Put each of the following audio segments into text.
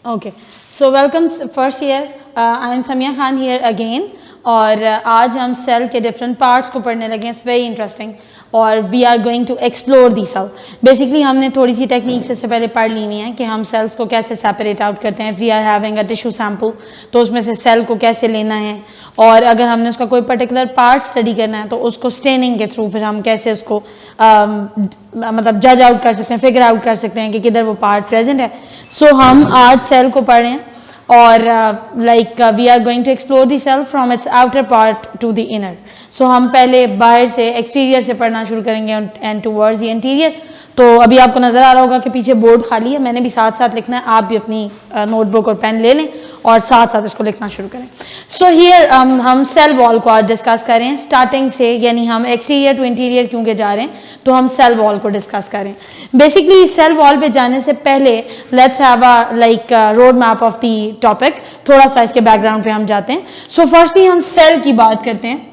Okay, so welcome first year, I am Samiya Khan here again. और आज हम सेल के डिफरेंट पार्ट्स को पढ़ने लगे। इट्स वेरी इंटरेस्टिंग और we are going to explore the cell. Basically हमने थोड़ी सी टेक्निक्स इससे पहले पढ़ ली हुई हैं कि हम सेल्स को कैसे सेपरेट आउट करते हैं। We are having a tissue sample, तो उसमें से सेल को कैसे लेना है, और अगर हमने उसका कोई पर्टिकुलर पार्ट स्टडी करना है तो उसको स्टेनिंग के थ्रू फिर हम कैसे उसको मतलब जज आउट कर सकते हैं, फिगर आउट कर सकते हैं कि किधर वो पार्ट प्रेजेंट है। सो हम आज सेल को पढ़ रहे हैं और we are going to explore the cell from its outer part to the inner. So हम पहले बाहर से एक्सटीरियर से पढ़ना शुरू करेंगे एंड टूवर्ड्स द इंटीरियर। तो अभी आपको नजर आ रहा होगा कि पीछे बोर्ड खाली है, मैंने भी साथ साथ लिखना है, आप भी अपनी नोटबुक और पेन ले लें और साथ साथ इसको लिखना शुरू करें। सो हियर हम सेल वॉल को आज डिस्कस करें स्टार्टिंग से, यानी हम एक्सटीरियर टू इंटीरियर क्योंकि जा रहे हैं तो हम सेल वॉल को डिस्कस करें। बेसिकली सेल वॉल पे जाने से पहले let's have a road map of the topic. थोड़ा सा इसके बैकग्राउंड पे हम जाते हैं। सो फर्स्टली हम सेल की बात करते हैं।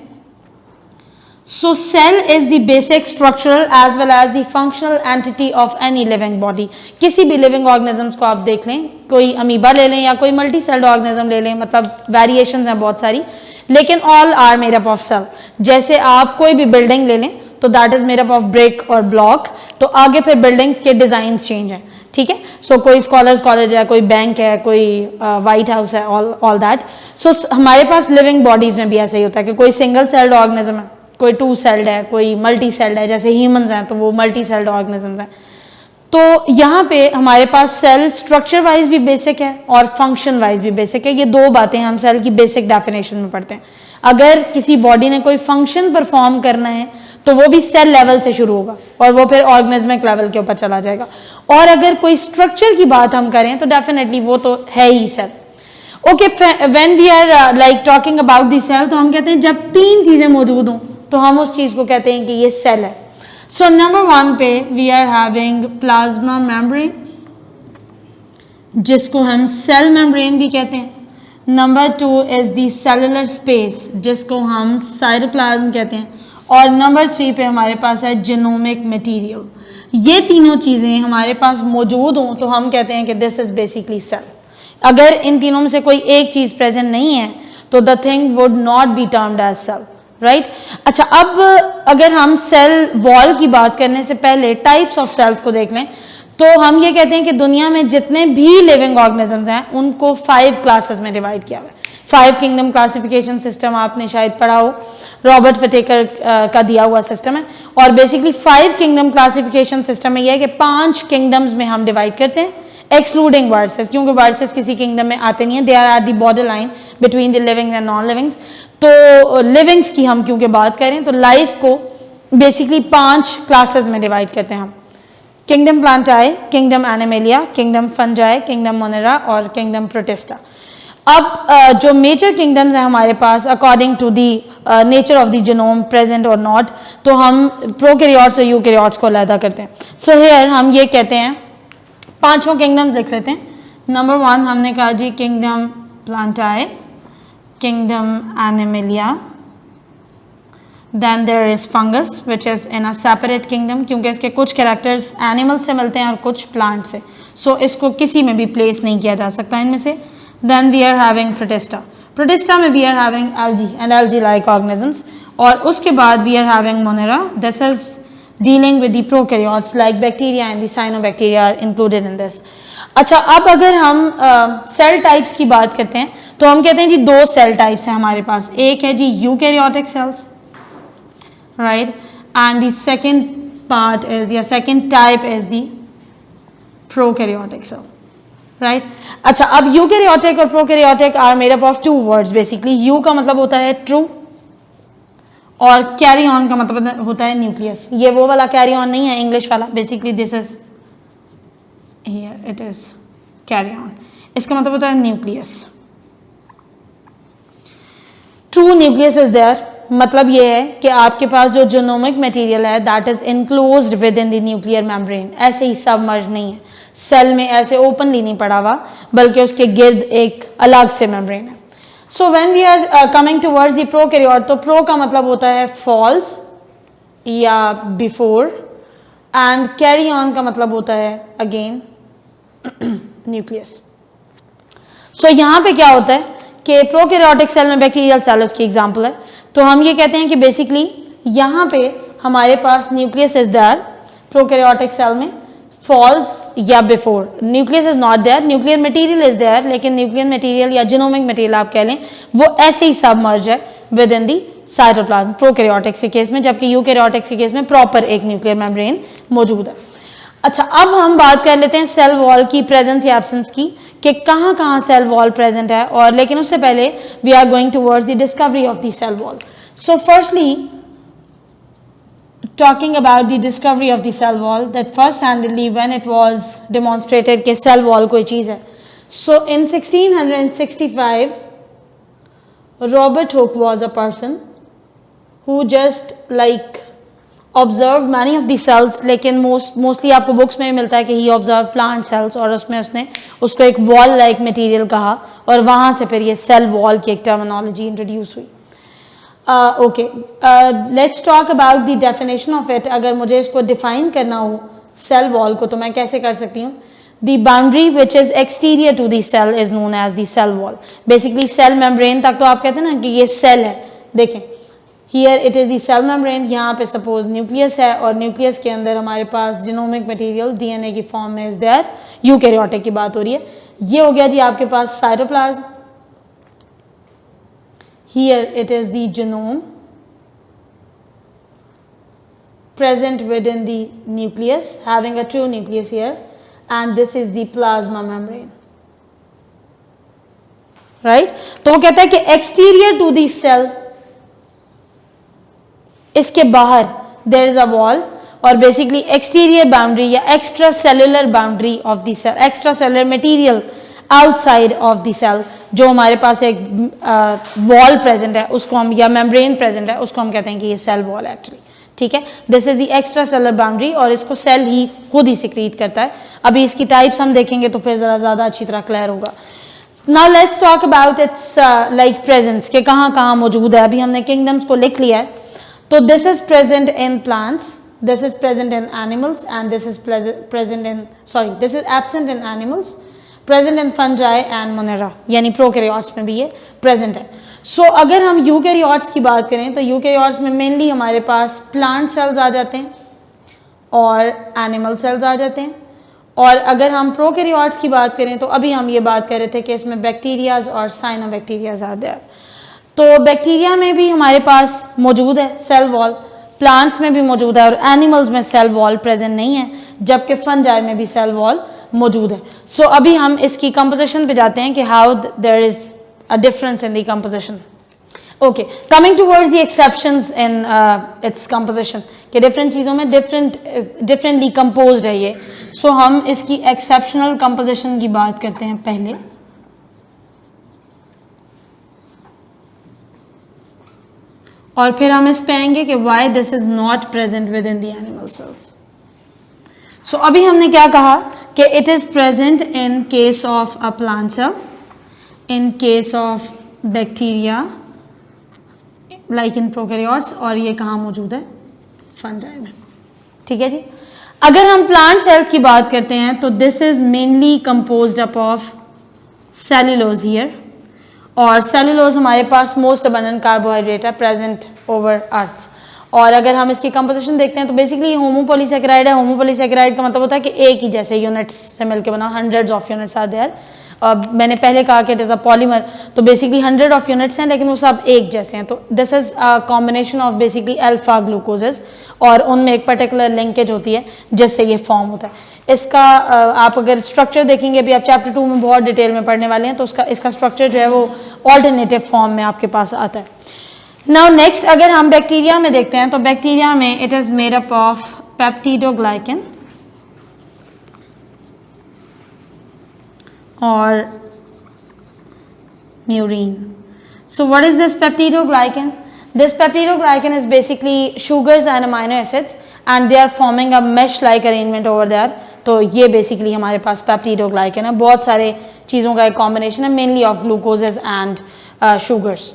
So cell is the basic structural as well as the functional entity of any living body. किसी भी living organisms को आप देख लें, कोई अमीबा ले लें या कोई मल्टी सेल्ड ऑर्गेनिज्म ले लें, मतलब वेरिएशंस हैं बहुत सारी, लेकिन all are made up of cell. जैसे आप कोई भी बिल्डिंग ले लें तो that is made up of brick और ब्लॉक, तो आगे फिर बिल्डिंग्स के डिजाइन चेंज हैं, ठीक है। सो कोई स्कॉलर्स कॉलेज है, कोई बैंक है, कोई वाइट हाउस है, ऑल दैट। सो हमारे पास लिविंग बॉडीज में भी ऐसा ही होता है कि कोई सिंगल सेल्ड ऑर्गेनिज्म है, कोई टू सेल्ड है, कोई मल्टी सेल्ड है, जैसे ह्यूमंस हैं तो वो मल्टी सेल्ड ऑर्गेनिजम्स हैं। तो यहाँ पे हमारे पास सेल स्ट्रक्चर वाइज भी बेसिक है और फंक्शन वाइज भी बेसिक है। ये दो बातें हम सेल की बेसिक डेफिनेशन में पढ़ते हैं। अगर किसी बॉडी ने कोई फंक्शन परफॉर्म करना है तो वो भी सेल लेवल से शुरू होगा और वो फिर ऑर्गेनिज्मिक लेवल के ऊपर चला जाएगा। और अगर कोई स्ट्रक्चर की बात हम करें तो डेफिनेटली वो तो है ही cell. Okay, when we are talking about the cell, तो हम कहते हैं जब तीन चीजें मौजूद हों तो हम उस चीज को कहते हैं कि ये सेल है। सो नंबर वन पे we are having plasma membrane, जिसको हम सेल मेम्ब्रेन भी कहते हैं। Number two is the cellular space, जिसको हम साइटोप्लाज्म कहते हैं। और नंबर थ्री पे हमारे पास है जीनोमिक मटेरियल। ये तीनों चीजें हमारे पास मौजूद हों तो हम कहते हैं कि दिस इज बेसिकली सेल। अगर इन तीनों में से कोई एक चीज प्रेजेंट नहीं है तो the thing would not be termed as cell, right. अच्छा, अब अगर हम सेल वॉल की बात करने से पहले टाइप्स ऑफ सेल्स को देख लें तो हम ये कहते हैं कि दुनिया में जितने भी लिविंग ऑर्गेनिजम्स हैं उनको 5 क्लासेस में डिवाइड किया हुआ है। 5 किंगडम क्लासिफिकेशन सिस्टम आपने शायद पढ़ा हो, रॉबर्ट विटेकर का दिया हुआ सिस्टम है। और बेसिकली 5 किंगडम क्लासिफिकेशन सिस्टम में यह है कि 5 किंगडम्स में हम डिवाइड करते हैं, एक्सक्लूडिंग वर्सेस, क्योंकि वर्सेस किसी किंगडम में आते नहीं है, they are at the border line between the livings and non livings. तो लिविंग्स की हम क्योंकि बात करें तो लाइफ को बेसिकली 5 क्लासेस में डिवाइड करते हैं हम। Kingdom plantae, kingdom animalia, kingdom fungi, kingdom monera और किंगडम प्रोटिस्टा। अब जो मेजर किंगडम्स हैं हमारे पास according to the nature of the genome present और नॉट, तो हम प्रोकैरियोट्स और यूकैरियोट्स को अलग करते हैं। सो हियर हम ये कहते हैं, पांचों किंगडम्स देख लेते हैं। नंबर 1 हमने कहा जी kingdom plantae, kingdom animalia, then there is fungus which is in a separate kingdom, क्योंकि इसके कुछ कैरेक्टर्स एनिमल से मिलते हैं और कुछ प्लांट से, सो इसको किसी में भी प्लेस नहीं किया जा सकता इनमें से। Then we are having protista, protista में we are having algae and algae like organisms. और उसके बाद we are having monera, this is dealing with the prokaryotes like bacteria and the cyanobacteria are included in this. अच्छा, अब अगर हम cell types की बात करते हैं तो हम कहते हैं जी 2 सेल टाइप्स हैं हमारे पास। एक है जी eukaryotic cells, right, and the second part is या second type is the prokaryotic cell, right. अच्छा, अब यूकैरियोटिक और prokaryotic are made up of 2 words basically. Eu का मतलब होता है ट्रू और कैरी ऑन का मतलब होता है न्यूक्लियस। ये वो वाला कैरी ऑन नहीं है इंग्लिश वाला, basically this is here it is karyon, इसका मतलब होता है nucleus. True nucleus is there, मतलब ये है कि आपके पास जो जीनोमिक मटेरियल है that is enclosed within the nuclear membrane, ऐसे ही सबमर्ज नहीं है, सेल में ऐसे ओपनली नहीं पड़ा हुआ, बल्कि उसके गिर्द एक अलग से मेम्ब्रेन है। So when we are coming towards the prokaryote, तो प्रो का मतलब होता है फॉल्स या बिफोर, एंड कैरी ऑन का मतलब होता है अगेन न्यूक्लियस। सो यहाँ पे क्या होता है कि प्रोकैरियोटिक सेल में बैक्टीरियल सेल उसकी एग्जांपल है, तो हम ये कहते हैं कि बेसिकली यहाँ पे हमारे पास nucleus is there prokaryotic cell में, फॉल्स या before, nucleus is not there, nuclear material is there, लेकिन न्यूक्लियर मटेरियल या जीनोमिक मटेरियल आप कह लें वो ऐसे ही सबमर्ज है within the cytoplasm prokaryotics के केस में, जबकि यूकैरियोटिक्स के केस में प्रॉपर एक न्यूक्लियर मेम्ब्रेन मौजूद है। अच्छा, अब हम बात कर लेते हैं सेल वॉल की प्रेजेंस या एब्सेंस की, कि कहाँ कहाँ सेल वॉल प्रेजेंट है, और लेकिन उससे पहले we are going towards the discovery of the cell wall. So firstly talking about the discovery of the cell wall, that first handedly when it was demonstrated कि cell wall कोई चीज़ है। So in 1665 Robert Hooke was a person who just like observed many of the cells, लेकिन mostly आपको books में मिलता है कि he observed plant cells, और उसमें उसने उसको एक wall like material कहा, और वहाँ से फिर ये cell wall की एक terminology introduce हुई। Okay, let's talk about the definition of it. अगर मुझे इसको डिफाइन करना हो सेल वॉल को तो मैं कैसे कर सकती हूँ? The boundary which is exterior to the cell is known as the cell wall. Basically cell membrane तक तो आप कहते हैं ना कि ये सेल है, देखें here it is the cell membrane, यहाँ पे सपोज न्यूक्लियस है, और न्यूक्लियस के अंदर हमारे पास जीनोमिक मटेरियल डीएनए की फॉर्म में इज देयर, यूकैरियोटिक की बात हो रही है। ये हो गया जी आपके पास cytoplasm, here it is the genome present within the nucleus, having a true nucleus here, and this is the plasma membrane, right? तो वो कहता है कि exterior to the cell, इसके बाहर there is a wall, और basically exterior boundary या extracellular boundary of the cell, extracellular material outside of the cell, जो हमारे पास एक वॉल प्रेजेंट है उसको हम, या मेम्ब्रेन प्रेजेंट है उसको हम कहते हैं कि ये सेल वॉल एक्चुअली, ठीक है। This is the extra cellular boundary, और इसको सेल ही खुद ही सिक्रीट करता है। अभी इसकी टाइप्स हम देखेंगे तो फिर जरा ज़्यादा अच्छी तरह क्लियर होगा। Now let's talk about it's like presence, के कहाँ कहाँ मौजूद है। अभी हमने किंगडम्स को लिख लिया है, तो this is present in plants, this is present in animals, and this is present in, sorry this is absent in animals, present in fungi and Monera, यानी प्रोकैरियोट्स में भी ये प्रेजेंट है। सो अगर हम यूकैरियोट्स की बात करें तो यूकैरियोट्स में मेनली हमारे पास प्लांट सेल्स आ जाते हैं और एनिमल सेल्स आ जाते हैं, और अगर हम प्रोकैरियोट्स की बात करें तो अभी हम ये बात कर रहे थे कि इसमें बैक्टीरियाज और साइनोबैक्टीरियाज आ जाते हैं। तो बैक्टीरिया में भी हमारे पास मौजूद है सेल वॉल, प्लांट्स में भी मौजूद है, और एनिमल्स में सेल वॉल प्रेजेंट नहीं है, जबकि फंजाई में भी सेल वॉल मौजूद है। सो अभी हम इसकी कंपोजिशन पे जाते हैं कि how there is a difference in the composition. Okay, coming towards the exceptions in its composition, कि डिफरेंट चीज़ों में डिफरेंटली कंपोज्ड है ये। सो हम इसकी एक्सेप्शनल कंपोजिशन की बात करते हैं पहले। और फिर हम इस पे आएंगे कि why this is not present within the animal cells. So अभी हमने क्या कहा कि it is present in case of a plant cell, in case of bacteria like in prokaryotes, और ये कहाँ मौजूद है? फंजाई में, ठीक है जी। अगर हम प्लांट सेल्स की बात करते हैं तो this is mainly composed up of cellulose here, और सेल्यूलोज हमारे पास मोस्ट अबंडेंट कार्बोहाइड्रेट है प्रेजेंट ओवर अर्थ। और अगर हम इसकी कंपोजिशन देखते हैं तो बेसिकली होमोपॉलीसैकेराइड है। होमोपॉलीसैकेराइड का मतलब होता है कि एक ही जैसे यूनिट्स से मिलकर बना, hundreds of units are there. मैंने पहले कहा कि इट इज़ अ पॉलीमर, तो बेसिकली 100 ऑफ यूनिट्स हैं लेकिन वो सब एक जैसे हैं। तो this is a combination of basically alpha glucoses, और उनमें एक पर्टिकुलर लिंकेज होती है जिससे ये फॉर्म होता है। इसका आप अगर स्ट्रक्चर देखेंगे, अभी आप चैप्टर 2 में बहुत डिटेल में पढ़ने वाले हैं, तो इसका स्ट्रक्चर जो है वो ऑल्टरनेटिव फॉर्म में आपके पास आता है। नाउ नेक्स्ट अगर हम बैक्टीरिया में देखते हैं तो बैक्टीरिया में it is made up of peptidoglycan और murine. So what is this peptidoglycan? This peptidoglycan is basically sugars and amino acids and they are forming a mesh like arrangement over there. तो ये basically हमारे पास peptidoglycan है, बहुत सारे चीज़ों का एक combination है, mainly of glucoses and sugars.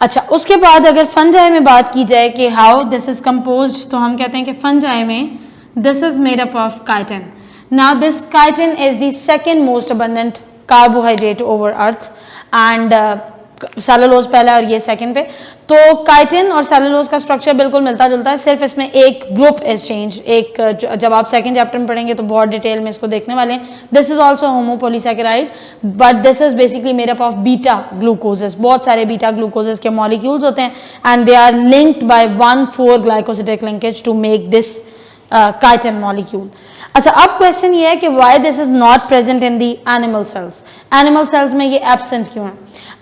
अच्छा, उसके बाद अगर फंजाई में बात की जाए कि how this is composed, तो हम कहते हैं कि फंजाई में this is made up of chitin. Now this chitin is the second most abundant carbohydrate over earth, and cellulose पहला और ये सेकंड पे। तो काइटिन और सेलुलोज का स्ट्रक्चर बिल्कुल मिलता जुलता है, सिर्फ इसमें एक ग्रुप इज चेंज। एक जब आप सेकंड चैप्टर में पढ़ेंगे तो बहुत डिटेल में इसको देखने वाले हैं। This is also homopolysaccharide, but this is basically made up of beta glucoses. बहुत सारे बीटा ग्लूकोजेस के मॉलिक्यूल्स होते हैं and they are linked by 1,4 glycosidic linkage to make this chitin molecule. अच्छा, अब क्वेश्चन ये है कि why this is not present in the animal cells. Animal cells में ये एब्सेंट क्यों है?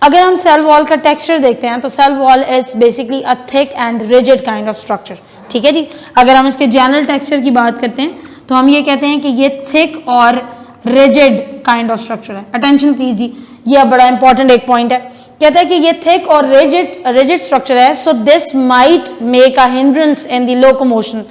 अगर हम सेल वॉल का टेक्सचर देखते हैं तो cell wall is basically a thick and rigid kind of structure, ठीक है जी। अगर हम इसके जनरल टेक्सचर की बात करते हैं तो हम ये कहते हैं कि ये थिक और रिजिड काइंड ऑफ स्ट्रक्चर है। अटेंशन प्लीज जी, ये बड़ा इंपॉर्टेंट एक पॉइंट है। कहता है कि ये थिक और रिजिड स्ट्रक्चर है, so this might make a hindrance in the locomotion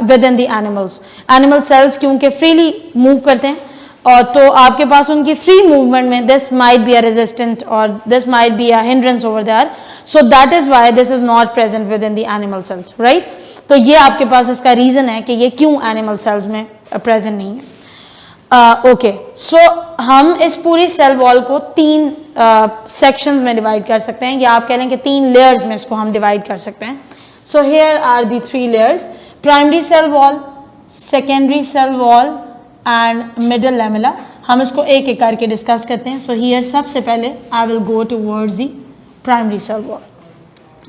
within the animals. Animal cells क्योंकि फ्रीली मूव करते हैं और तो आपके पास उनकी फ्री मूवमेंट में this might be a resistant और this might be a hindrance over there, so that is why this is not present within the animal cells, right. तो ये आपके पास इसका रीजन है कि ये क्यों एनिमल सेल्स में प्रेजेंट नहीं है। ओके, सो हम इस पूरी सेल वॉल को 3 सेक्शंस में डिवाइड कर सकते हैं, या आप कह लें कि 3 लेयर्स में इसको हम डिवाइड कर सकते हैं। So here are the 3 layers: primary cell wall, secondary cell wall and middle lamella. हम इसको एक एक करके डिस्कस करते हैं। सो हियर सबसे पहले I will go towards the primary cell wall,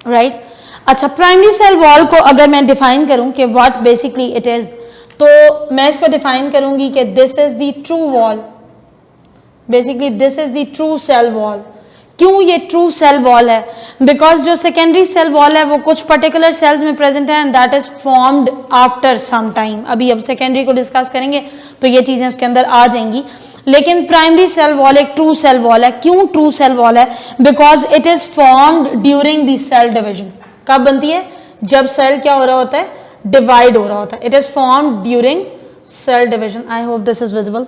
right. अच्छा, प्राइमरी सेल वॉल को अगर मैं डिफाइन करूं कि व्हाट बेसिकली इट इज, तो मैं इसको डिफाइन करूंगी कि this is the true wall, basically this is the true cell wall. क्यों ये ट्रू सेल वॉल है? बिकॉज जो सेकेंडरी सेल वॉल है वो कुछ पर्टिकुलर सेल्स में प्रेजेंट है and that is formed after some time. अभी अब सेकेंडरी को डिस्कस करेंगे तो ये चीजें उसके अंदर आ जाएंगी, लेकिन प्राइमरी सेल वॉल एक ट्रू सेल वॉल है। क्यों ट्रू सेल वॉल है? Because it is formed during the cell division. कब बनती है? जब सेल क्या हो रहा होता है? डिवाइड हो रहा होता है। It is formed during cell division. I hope this is visible.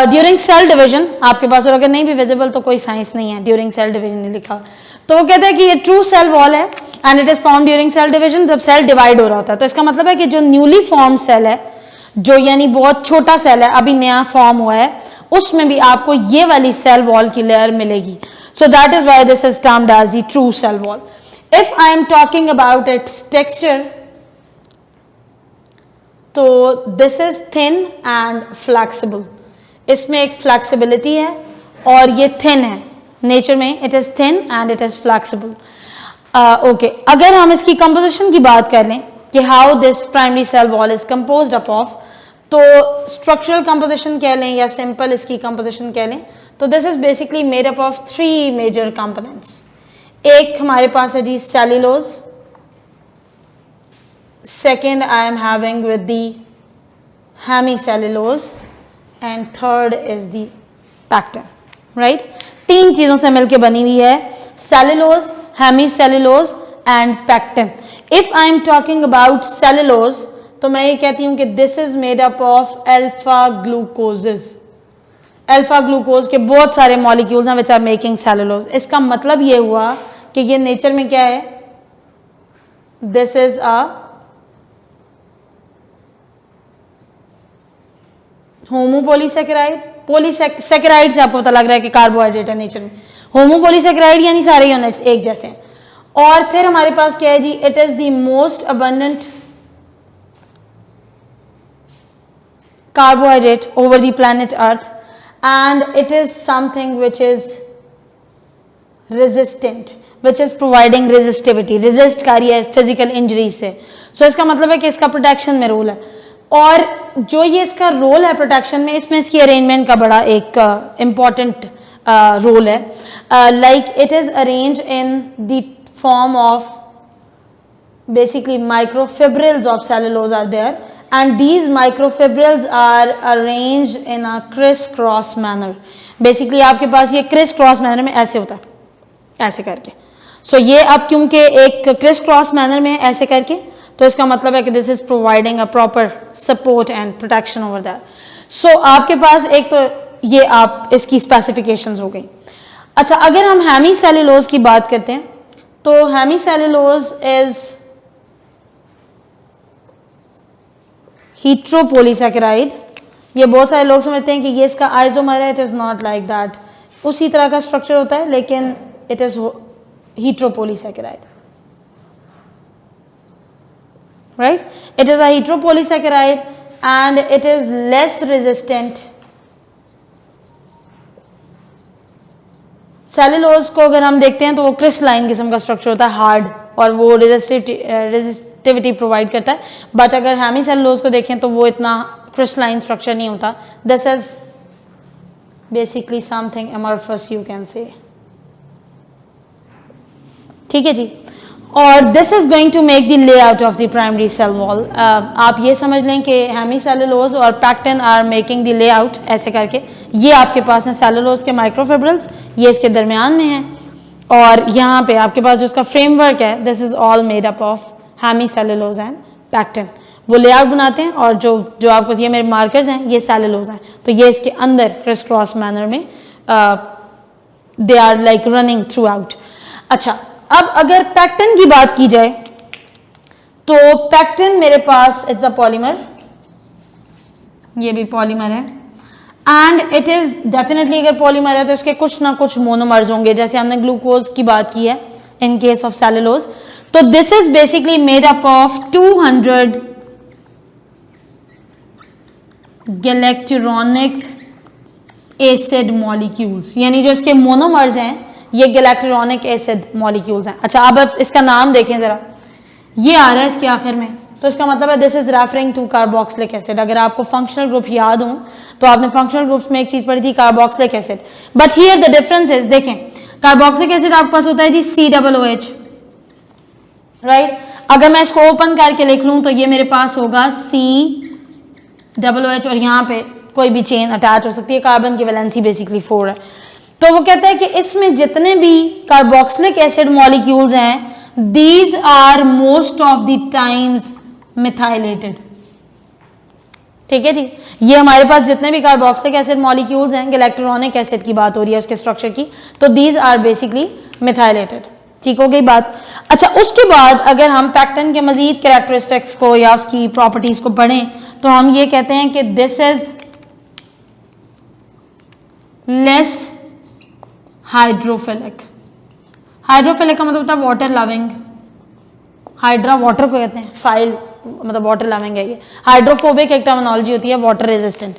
During cell division आपके पास, और अगर नहीं भी विजिबल तो कोई साइंस नहीं है, ड्यूरिंग सेल डिवीजन नहीं लिखा। तो वो कहते हैं कि ये ट्रू सेल वॉल है and it is form during cell division, जब सेल डिवाइड हो रहा होता है। तो इसका मतलब है कि जो न्यूली फॉर्म सेल है, जो यानी बहुत छोटा सेल है, अभी नया फॉर्म हुआ है, उसमें भी आपको ये वाली सेल वॉल की लेयर मिलेगी। So that is why this is termed as the true cell wall. If I am talking about its texture, तो this is thin and flexible. इसमें एक फ्लैक्सिबिलिटी है और ये थिन है, नेचर में it is thin and it is flexible. Okay, अगर हम इसकी कंपोजिशन की बात कर लें कि how this primary cell wall is composed up of, तो स्ट्रक्चरल कंपोजिशन कह लें या सिंपल इसकी कंपोजिशन कह लें, तो this is basically made up of 3 major components. एक हमारे पास है जी cellulose, second I am having with the hemicellulose and third is the pectin, right? 3 चीजों से मिलकर बनी हुई है, cellulose, hemicellulose and pectin. If I am talking about cellulose, तो मैं ये कहती हूँ कि this is made up of alpha glucoses. Alpha glucose के बहुत सारे मॉलिक्यूल्स हैं which are making cellulose. इसका मतलब ये हुआ कि ये नेचर में क्या है? This is a होमोपोलीसैकेराइड। पॉलीसैकेराइड से आपको पता लग रहा है कि कार्बोहाइड्रेट है नेचर में। होमोपोलीसैकेराइड यानी सारे यूनिट्स एक जैसे हैं। और फिर हमारे पास क्या है जी? It is the most abundant carbohydrate over the planet earth and it is something which is resistant, which is providing resistivity, resist कर रही है फिजिकल इंजरीज से। सो इसका मतलब है कि इसका प्रोटेक्शन में रोल है। और जो ये इसका रोल है प्रोटेक्शन में, इसमें इसकी अरेंजमेंट का बड़ा एक इम्पॉर्टेंट रोल है। Like it is arrange in the form of basically microfibrils of cellulose are there and these microfibrils are arranged in a criss-cross manner. Basically आपके पास ये criss-cross manner में ऐसे होता है, ऐसे करके। So ये अब क्योंकि एक criss-cross manner में ऐसे करके, तो इसका मतलब है कि this is providing a proper support and protection over there. So आपके पास एक तो ये आप इसकी specifications हो गई। अच्छा, अगर हम हेमीसेल्यूलोज की बात करते हैं तो हेमीसेल्यूलोज इज heteropolysaccharide ये बहुत सारे लोग समझते हैं कि ये इसका आइसोमर है, it is not like that. उसी तरह का स्ट्रक्चर होता है लेकिन it is heteropolysaccharide, right? It is a heteropolysaccharide and it is less resistant. Cellulose को अगर हम देखते हैं तो वो क्रिस्टलाइन किस्म का स्ट्रक्चर होता है, हार्ड, और वो रेजिस्टिविटी प्रोवाइड करता है। बट अगर हेमी सेलुलोज को देखें तो वो इतना क्रिस्टलाइन स्ट्रक्चर नहीं होता। This is basically something amorphous you can say, ठीक है जी। और this is going to make the layout of the primary cell wall. आप ये समझ लें कि हेमी सेलुलोज और pectin are making the layout ऐसे करके। ये आपके पास हैं सेलुलोज के माइक्रोफिब्रिल्स, ये इसके दरमियान में हैं, और यहाँ पे आपके पास जो उसका फ्रेमवर्क है, this is all made up of hemicellulose and pectin. वो लेआउट बनाते हैं, और जो आपको ये मेरे मार्कर्स हैं ये सेलुलोज हैं, तो ये इसके अंदर क्रिस क्रॉस मैनर में they are like running throughout. अच्छा, अब अगर पैक्टिन की बात की जाए तो पैक्टिन मेरे पास इज अ पॉलीमर, ये भी पॉलीमर है, एंड इट इज डेफिनेटली, अगर पॉलीमर है तो इसके कुछ ना कुछ मोनोमर्स होंगे, जैसे हमने ग्लूकोज की बात की है इन केस ऑफ सेलुलोज। तो this is basically made up of 200 galacturonic acid molecules, यानी जो इसके मोनोमर्स हैं ये गैलेक्टरॉनिक एसिड मॉलिक्यूल्स हैं। अच्छा, अब आप इसका नाम देखें जरा, ये आ रहा है इसके आखिर में, तो इसका मतलब है this is referring to carboxylic acid. अगर आपको फंक्शनल ग्रुप याद हो तो आपने फंक्शनल ग्रुप्स में एक चीज पढ़ी थी, carboxylic acid. But here the difference is, देखें कार्बोक्सिलिक एसिड आपके पास होता है जी COOH, राइट? अगर मैं इसको ओपन करके लिख लूं तो ये मेरे पास होगा COOH, और यहाँ पे कोई भी चेन अटैच हो सकती है। कार्बन की वैलेंसी बेसिकली 4 है। तो वो कहता है कि इसमें जितने भी कार्बोक्सिलिक एसिड मॉलिक्यूल्स हैं, these are most of the times methylated, ठीक है जी। ये हमारे पास जितने भी कार्बोक्सिलिक एसिड मॉलिक्यूल्स हैं, गैलेक्टरॉनिक एसिड की बात हो रही है उसके स्ट्रक्चर की, तो दीज आर बेसिकली मिथाइलेटेड, ठीक हो गई बात। अच्छा, उसके बाद अगर हम पैक्टिन के मजीद कैरेक्टरिस्टिक्स को या उसकी प्रॉपर्टीज को पढ़ें तो हम ये कहते हैं कि this is less hydrophilic. Hydrophilic का मतलब होता है वाटर लविंग, हाइड्रा वाटर को कहते हैं, फाइल मतलब वाटर लविंग है ये। हाइड्रोफोबिक एक टर्मिनोलॉजी होती है, water resistant.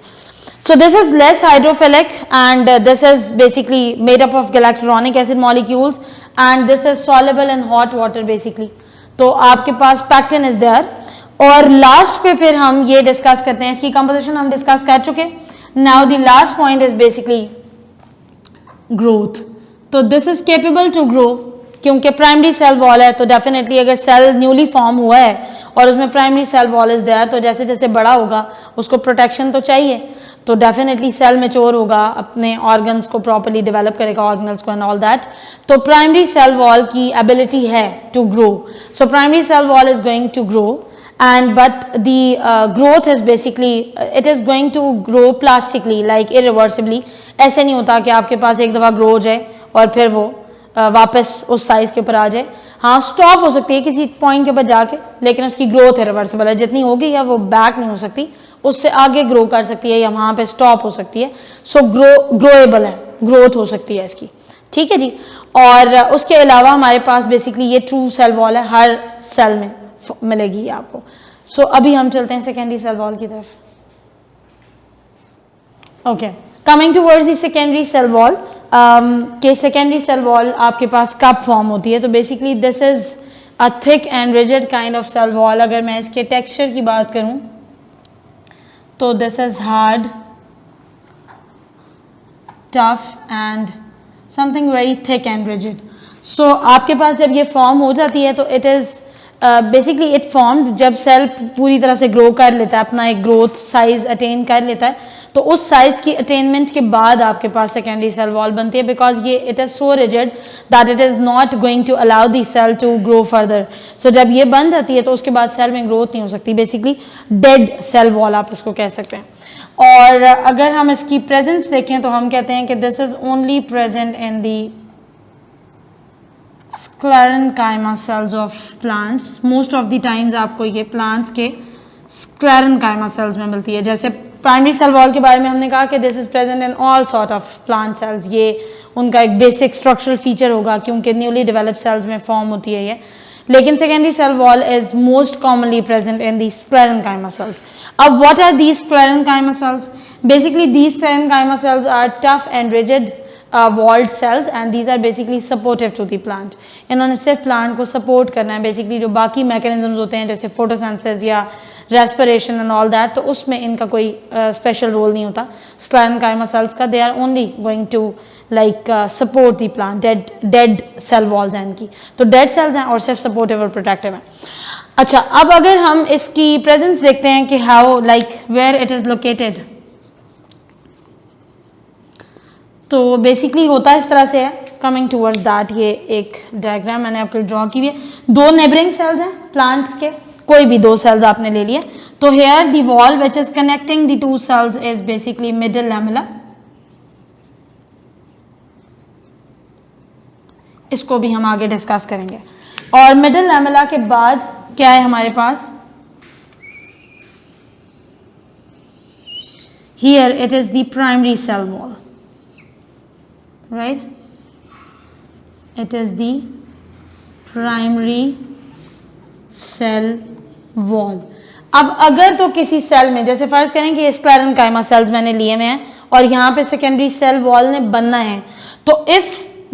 So this is less hydrophilic and this is basically made up of galacturonic acid molecules and this is soluble in hot water basically. तो आपके पास पैक्टिन इज देयर। और last पे फिर हम ये डिस्कस करते हैं, इसकी कंपोजिशन हम डिस्कस कर चुके। Now the last point is basically growth. तो this is capable to grow, क्योंकि प्राइमरी सेल वॉल है, तो डेफिनेटली अगर सेल न्यूली फॉर्म हुआ है और उसमें primary cell wall is there, तो जैसे जैसे बड़ा होगा उसको प्रोटेक्शन तो चाहिए, तो डेफिनेटली सेल मैच्योर होगा, अपने ऑर्गन्स को प्रॉपर्ली डेवलप करेगा, ऑर्गेनल्स को एंड ऑल दैट। तो प्राइमरी सेल वॉल की एबिलिटी है to grow. So primary cell wall is going to grow and but the growth is basically it is going to grow plastically like irreversibly। ऐसे नहीं होता कि आपके पास एक दफ़ा ग्रो हो जाए और फिर वो वापस उस साइज़ के ऊपर आ जाए। हाँ, स्टॉप हो सकती है किसी पॉइंट के ऊपर जाके, लेकिन उसकी ग्रोथ इरिवर्सिबल है, जितनी होगी या वो बैक नहीं हो सकती, उससे आगे ग्रो कर सकती है या वहाँ पे स्टॉप हो सकती है। सो ग्रोएबल है, ग्रोथ हो सकती है इसकी, ठीक है जी। और उसके अलावा हमारे पास बेसिकली ये ट्रू सेल वॉल है, हर सेल में मिलेगी आपको। सो अभी हम चलते हैं सेकेंडरी सेल वॉल की तरफ। Okay, coming towards the secondary cell wall, के सेकेंडरी सेल वॉल आपके पास कब फॉर्म होती है? तो basically this is a thick and rigid kind of cell wall. अगर मैं इसके टेक्सचर की बात करूं तो this is hard, tough and something very thick and rigid. So आपके पास जब ये फॉर्म हो जाती है तो it is basically it form जब सेल पूरी तरह से ग्रो कर लेता है, अपना एक ग्रोथ साइज अटेन कर लेता है, तो उस साइज की अटेनमेंट के बाद आपके पास सेकेंडरी सेल वॉल बनती है, बिकॉज ये it is so rigid that it is not going to allow the cell to grow further. So जब ये बन जाती है तो उसके बाद सेल में ग्रोथ नहीं हो सकती, बेसिकली डेड सेल वॉल आप इसको कह सकते हैं। और अगर हम इसकी प्रेजेंस देखें तो हम कहते हैं कि this is only present in the sclerenchyma cells of plants. Most of the times आपको ये प्लांट्स के स्क्लेरेन्काइमा सेल्स में मिलती है। जैसे प्राइमरी सेल वॉल के बारे में हमने कहा कि this is present in all sort of plant cells, ये उनका एक बेसिक स्ट्रक्चरल फीचर होगा क्योंकि न्यूली डेवलप्ड सेल्स में फॉर्म होती है ये। लेकिन secondary cell wall is most commonly present in the sclerenchyma cells. अब what are these sclerenchyma cells? Basically these sclerenchyma cells are tough and rigid walled cells and these are basically supportive to the plant. इन्होंने सिर्फ plant को support करना है, basically जो बाकी mechanisms होते हैं जैसे फोटोसिंथेसिस या रेस्पिरेशन एंड ऑल दैट, तो उसमें इनका कोई स्पेशल रोल नहीं होता स्क्लेरेंकाइमा सेल्स का। They are only going to like support the plant. Dead cell walls हैं इनकी, तो डेड सेल्स हैं और सिर्फ सपोर्टिव और प्रोटेक्टिव हैं। अच्छा, अब अगर हम इसकी प्रेजेंस देखते हैं कि how like where it is located, तो बेसिकली होता इस तरह से है। कमिंग टूवर्ड्स दैट, ये एक डायग्राम मैंने आपके लिए ड्रॉ की हुई है। दो नेबरिंग सेल्स हैं प्लांट्स के, कोई भी दो सेल्स आपने ले लिए, तो here the wall which is connecting the two cells is basically middle lamella. इसको भी हम आगे डिस्कस करेंगे। और मिडल लैमेला के बाद क्या है हमारे पास? Here it is the primary cell wall, right? It is the primary cell wall. अब अगर तो किसी सेल में, जैसे फर्ज करें कि स्क्लेरेंकाइमा सेल्स मैंने लिए हुए हैं और यहाँ पे सेकेंडरी सेल वॉल ने बनना है, तो if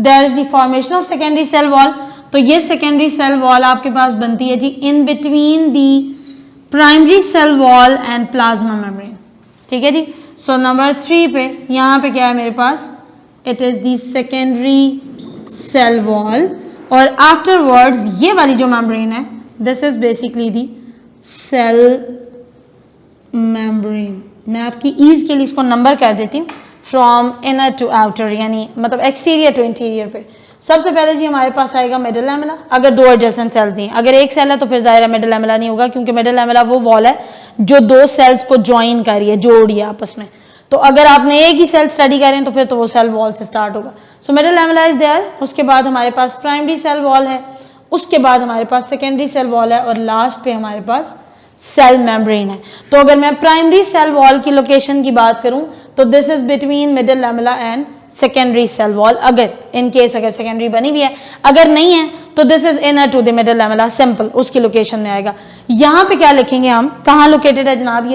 there is the formation of secondary cell wall, तो ये सेकेंडरी सेल वॉल आपके पास बनती है जी in between the primary cell wall and plasma membrane. ठीक है जी। सो नंबर 3 पे यहाँ पे क्या है मेरे पास? It is the secondary cell wall, और आफ्टरवर्ड्स ये वाली जो मेम्ब्रेन है, this is basically the cell membrane. मैं आपकी ईज के लिए इसको नंबर कर देती हूँ, फ्रॉम इनर टू आउटर, यानी मतलब एक्सटीरियर टू इंटीरियर पे। सबसे पहले जी हमारे पास आएगा मिडल लैमेला। अगर दो एडजेसेंट सेल्स नहीं, अगर एक सेल है तो फिर जाहिर है मिडल लैमेला नहीं होगा, क्योंकि मिडल लैमेला वो वॉल है जो दो सेल्स को ज्वाइन कर रही है, जोड़ रही है आपस में। तो अगर आपने एक ही सेल स्टडी करें तो फिर तो वो सेल वॉल से स्टार्ट होगा। So middle lamella is there, उसके बाद हमारे पास प्राइमरी सेल वॉल है, उसके बाद हमारे पास सेकेंडरी सेल वॉल है, और लास्ट पे हमारे पास सेल मेम्ब्रेन है। तो अगर मैं प्राइमरी सेल वॉल की लोकेशन की बात करूं तो this is between middle lamella and secondary cell wall, अगर इन केस अगर सेकेंडरी बनी हुई है। अगर नहीं है तो this is inner to the middle lamella, simple उसकी लोकेशन में आएगा। यहाँ पे क्या लिखेंगे हम, कहाँ लोकेटेड है जनाब?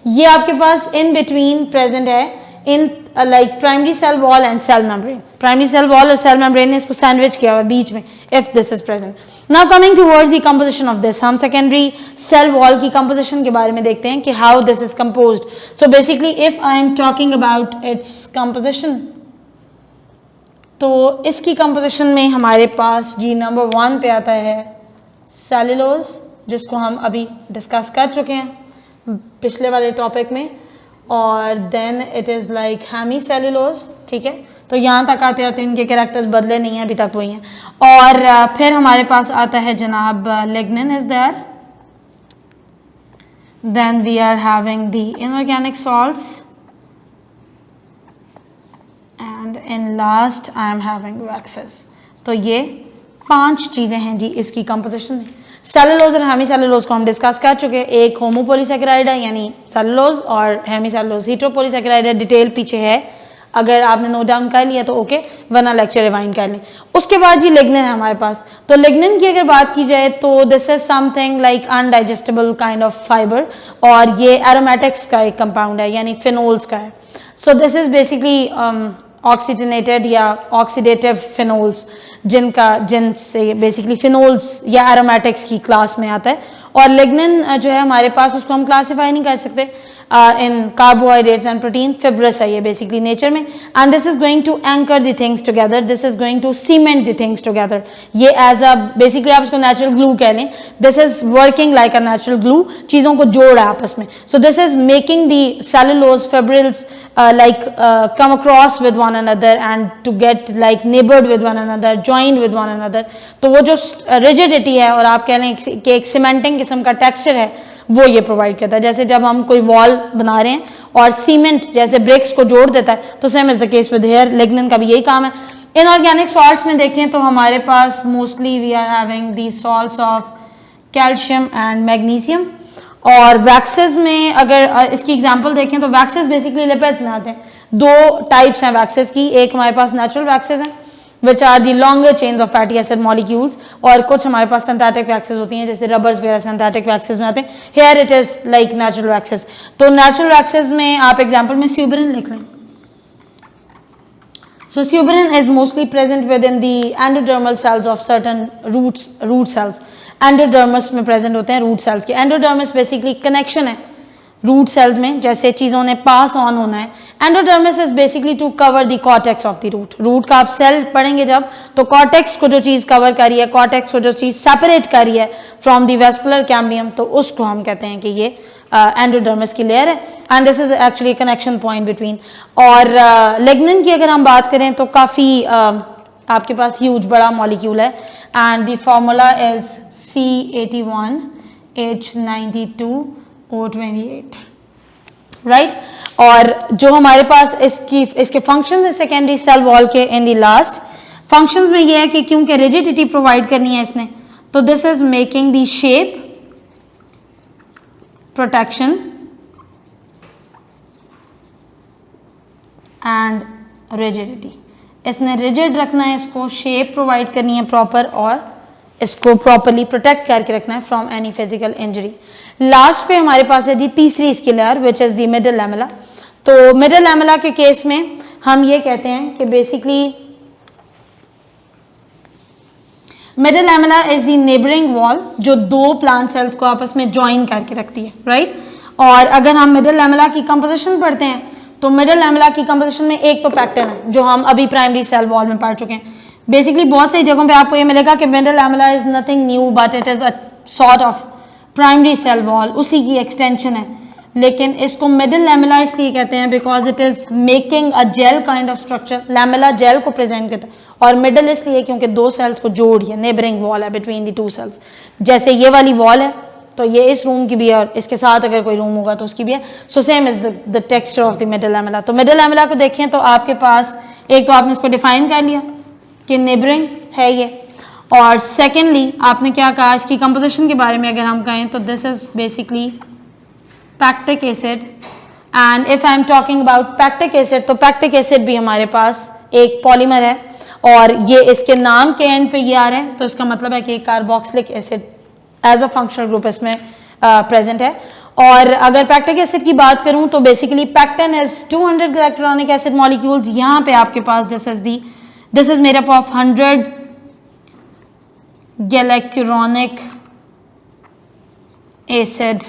ये आपके पास इन बिटवीन प्रेजेंट है in like primary cell wall and cell membrane. Primary cell wall और सेल मेम्ब्रेन ने इसको सैंडविच किया हुआ बीच में, if this is present. Now coming towards the composition of this, हम सेकेंडरी सेल वॉल की कंपोजिशन के बारे में देखते हैं कि how this is composed. So basically if I am talking about its composition, तो इसकी कंपोजिशन में हमारे पास जी नंबर 1 पे आता है सेलुलोज, जिसको हम अभी डिस्कस कर चुके हैं पिछले वाले टॉपिक में, और then it is like hemicellulose. ठीक है, तो यहाँ तक आते आते इनके कैरेक्टर्स बदले नहीं हैं, अभी तक वही हैं। और फिर हमारे पास आता है जनाब lignin is there, then we are having the inorganic salts, and in last I am having waxes. तो ये 5 चीज़ें हैं जी इसकी कंपोजिशन में। सेलुलोज और हेमी सेलुलोज को हम डिस्कस कर चुके हैं। एक होमोपोलीसैकेराइड है यानी सेलुलोज, और हेमी सेलुलोज हेटेरोपोलीसैकेराइड है। डिटेल पीछे है, अगर आपने नोट डाउन कर लिया तो ओके, वरना लेक्चर रिवाइंड कर लें। उसके बाद जी लिग्निन है हमारे पास। तो लिग्निन की अगर बात की जाए तो this is something like undigestable kind of fibre, और ये एरोमेटिक्स का एक कंपाउंड है, यानी फिनोल्स का है। So this is basically oxygenated या ऑक्सीडेटिव फिनोल्स, जिनसे बेसिकली फिनोल्स या एरोमेटिक्स की क्लास में आता है। और लिग्निन जो है हमारे पास, उसको हम क्लासीफाई नहीं कर सकते in carbohydrates and protein, fibrous है ये बेसिकली नेचर में, and this is going to anchor the things together, this is going to cement the things together. ये एज अ बेसिकली आप इसको नेचुरल ग्लू कह लें, this is working like a natural glue, चीज़ों को जोड़ है आपस में। So this is making the cellulose fibrils come across with one another and to get like neighbored with one another, joined with one another। तो वो जो rigidity है, और आप कह लें कि एक सीमेंटिंग किस्म का टेक्सचर है, वो ये प्रोवाइड करता है। जैसे जब हम कोई वॉल बना रहे हैं और सीमेंट जैसे ब्रिक्स को जोड़ देता है, तो same is the case with hair. Lignin का भी यही काम है। इनऑर्गेनिक सॉल्ट्स में देखें तो हमारे पास mostly we are having the salts of calcium and magnesium, और वैक्सेस में अगर इसकी एग्जांपल देखें तो वैक्सेस बेसिकली लिपिड्स में आते हैं। दो टाइप्स हैं वैक्सेस की, एक हमारे पास नेचुरल वैक्सेस हैं which are the longer chains of fatty acid molecules, और कुछ हमारे पास सिंथेटिक वैक्सेस होती हैं जैसे रबर्स वगैरह सिंथेटिक वैक्सेस में आते हैं। Here it is like natural waxes. तो नेचुरल वैक्सेस में आप एग्जांपल में स्यूबरिन लिख लें। So suberin is mostly present within the endodermal cells of certain root cells. Endodermis में present होते हैं root cells के। Endodermis basically connection है रूट सेल्स में, जैसे चीज़ों ने पास ऑन होना है। Endodermis is basically to cover the cortex of the root. Root का आप सेल पढ़ेंगे जब, तो कॉर्टेक्स को जो चीज़ कवर कर रही है, कॉर्टेक्स को जो चीज़ सेपरेट कर रही है फ्रॉम द वेस्कुलर कैम्बियम, तो उसको हम कहते हैं कि ये एंडोडर्मिस की लेयर है। And this is actually connection point between. और लिग्निन की अगर हम बात करें तो काफ़ी आपके पास ह्यूज बड़ा मॉलिक्यूल है, and the formula is C81H92O28, right. और जो हमारे पास इसके फंक्शंस है सेकेंडरी सेल वॉल के इन द लास्ट फंक्शंस में ये है कि क्योंकि रिजिडिटी प्रोवाइड करनी है इसने, तो this is making the shape, protection and rigidity. इसने रिजिड रखना है, इसको शेप प्रोवाइड करनी है प्रॉपर, और इसको प्रॉपरली प्रोटेक्ट करके रखना है from any physical injury. Last पे हमारे पास है जी तीसरी इसकी layer which is the middle lamella. तो मिडल लैमेला के केस में हम ये कहते हैं कि basically middle lamella is the neighbouring wall जो दो प्लांट सेल्स को आपस में ज्वाइन करके रखती है, राइट। और अगर हम मिडल लैमेला की कंपोजिशन पढ़ते हैं तो मिडल लैमेला की कंपोजिशन में एक तो पैक्टन है जो हम अभी प्राइमरी सेल वॉल में पढ़ चुके हैं। बेसिकली बहुत सारी जगहों पे आपको ये मिलेगा कि middle lamella is nothing new but it is a sort of primary cell wall, उसी की एक्सटेंशन है। लेकिन इसको मिडल लैमेला इसलिए कहते हैं because it is making a gel kind of structure. Lamella gel को प्रेजेंट करता है, और मिडल इसलिए क्योंकि दो सेल्स को जोड़ है, नेबरिंग वॉल है बिटवीन द टू सेल्स। जैसे ये वाली वॉल है तो ये इस रूम की भी है, और इसके साथ अगर कोई रूम होगा तो उसकी भी है। So same is the texture of the middle lamella. तो मिडल लैमेला को देखें तो आपके पास एक तो आपने इसको डिफाइन कर लिया कि नेबरिंग है ये, और सेकेंडली आपने क्या कहा इसकी कंपोजिशन के बारे में अगर हम कहें तो this is basically pectic acid. And if I am talking about pectic acid, तो पैक्टिक एसिड भी हमारे पास एक पॉलीमर है, और ये इसके नाम के एंड पे ये आ रहा है, तो इसका मतलब है कि carboxylic acid as a functional group इसमें प्रेजेंट है। और अगर पैक्टिक एसिड की बात करूं तो basically pectin is 200 galacturonic acid molecules. यहाँ पे आपके पास this is made up of 100 galacturonic acid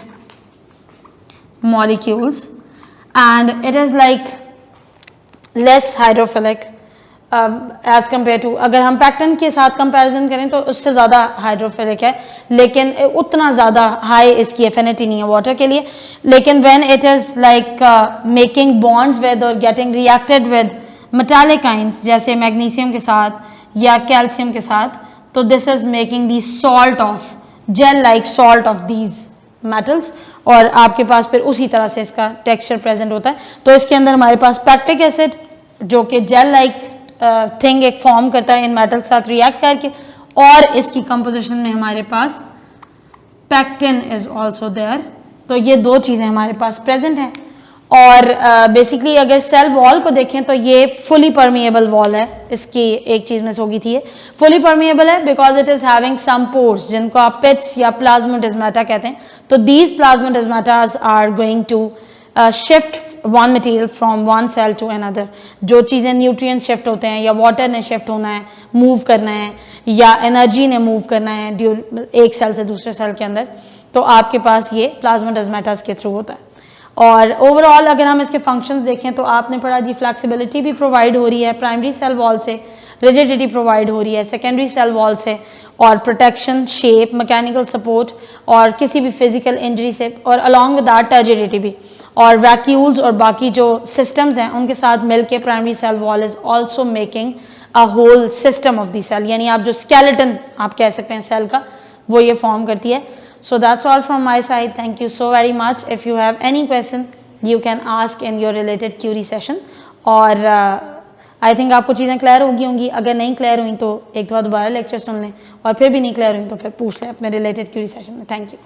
molecules, and it is like less hydrophilic as compared to, अगर हम पैक्टन के साथ कंपैरिजन करें तो उससे ज़्यादा हाइड्रोफिलिक है, लेकिन उतना ज़्यादा हाई इसकी एफिनिटी नहीं है वाटर के लिए। लेकिन when it is like making bonds with और getting reacted with metallic ions जैसे मैग्नीशियम के साथ या कैल्शियम के साथ, तो this is making the salt of gel like salt of these metals, और आपके पास फिर उसी तरह से इसका टेक्सचर प्रेजेंट होता है। तो इसके अंदर हमारे पास पैक्टिक एसिड जो कि जेल लाइक थिंग एक फॉर्म करता है इन मेटल साथ रिएक्ट करके, और इसकी कंपोजिशन में हमारे पास पैक्टिन इज ऑल्सो देयर। तो ये दो चीज़ें हमारे पास प्रेजेंट हैं। और बेसिकली अगर सेल वॉल को देखें तो ये फुली परमिएबल वॉल है। इसकी एक चीज़ में होगी थी, ये फुली परमिएबल है because it is having some pores जिनको आप पिट्स या प्लाज्मोडेस्माटा कहते हैं। तो these plasmodesmatas are going to shift one material from one cell to another. जो चीज़ें न्यूट्रिएंट शिफ्ट होते हैं या वाटर ने शिफ्ट होना है, मूव करना है, या एनर्जी ने मूव करना है एक सेल से दूसरे सेल के अंदर, तो आपके पास ये प्लाज्मोडेस्माटास के थ्रू होता है। और ओवरऑल अगर हम इसके फंक्शंस देखें तो आपने पढ़ा जी फ्लैक्सिबिलिटी भी प्रोवाइड हो रही है प्राइमरी सेल वॉल से, रिजिडिटी प्रोवाइड हो रही है सेकेंडरी सेल वॉल से, और प्रोटेक्शन, शेप, मैकेनिकल सपोर्ट और किसी भी फिजिकल इंजरी से, और अलॉन्ग विद दैट टर्जिडिटी भी, और वैक्यूल्स और बाकी जो सिस्टम्स हैं उनके साथ मिलके primary cell wall is also making a whole system of the cell, यानी आप जो स्केलेटन आप कह सकते हैं सेल का, वो ये फॉर्म करती है। So that's all from my side. Thank you so very much. If you have any question, you can ask in your related query session. और I think आपको चीज़ें क्लियर होंगी। अगर नहीं क्लियर हुई तो एक दो बार दोबारा लेक्चर सुन लें, और फिर भी नहीं क्लियर हुई तो फिर पूछ लें अपने रिलेटेड क्यूरी सेशन में। Thank you.